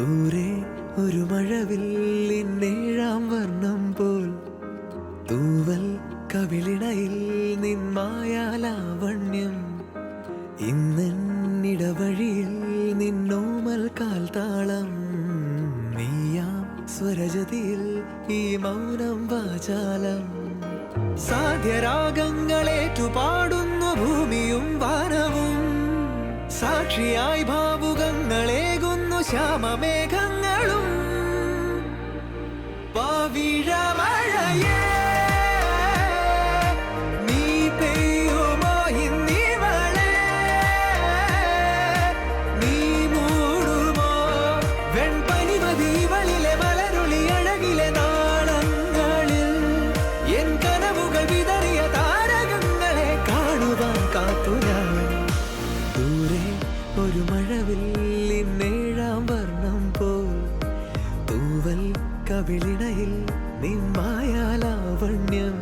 ദൂരെ ഒരു മഴവില്ലിന്നേഴാം വർണ്ണം പോൽ തൂവൽ കവിളിണയിൽ നിന്മായാലാവണ്യം ഇന്നിടവഴിയിൽ നിന്നോമൽ കാൽത്താളം നീയാം സ്വരജതിയിൽ ഈ മൗനം വാചാലം സാധ്യരാഗങ്ങളേറ്റുപാടുന്നു ഭൂമിയും വാനവും സാക്ഷിയായി ഭാവുകങ്ങളേകുന്നു ശ്യാമമേഘങ്ങളും പവിഴമഴയേ നീ പെയ്യുമോ ഇന്നിവളെ നീ മൂടുമോ വെൺപനിമതിവളിലെ മലരുളി അഴകിലെ നാളങ്ങളിൽ എൻ കനവുകൾ വിതറിയ താരകങ്ങളെ കാണുവാൻ കാത്തുരാൻ ദൂരെ ഒരു മഴവില്ലിന്നേഴാം വർണ്ണം പോൽ തൂവൽ കവിളിണയിൽ നിന്മായാലാവണ്യം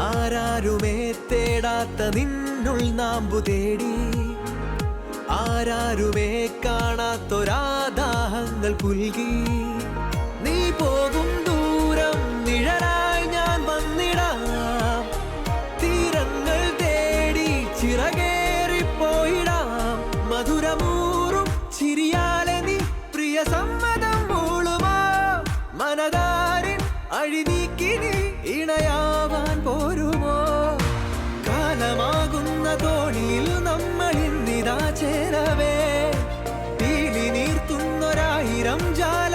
ആരാരുമേ തേടാത്ത നിന്നുൾ നാമ്പു തേടി ആരാരുമേ കാണാത്തൊരാദാഹങ്ങൾ പുൽകി നീ പോകും ദൂരം നിഴലായി ഞാൻ വന്നിടാം തീരങ്ങൾ തേടി ചിറകേറിപ്പോയിടാം മധുരമൂറും ചിരിയാലെ നീ പ്രിയ സമ്മതം മൂളുമോ മനതാരിൻ അഴിനീക്കി നീ ഇണയാവാൻ പോരുമോ കാലമാകുന്ന തോണിയിൽ നമ്മൾ ഇന്നിതാ ചേരവേ പീലി നീർത്തുന്നൊരായിരം ജാല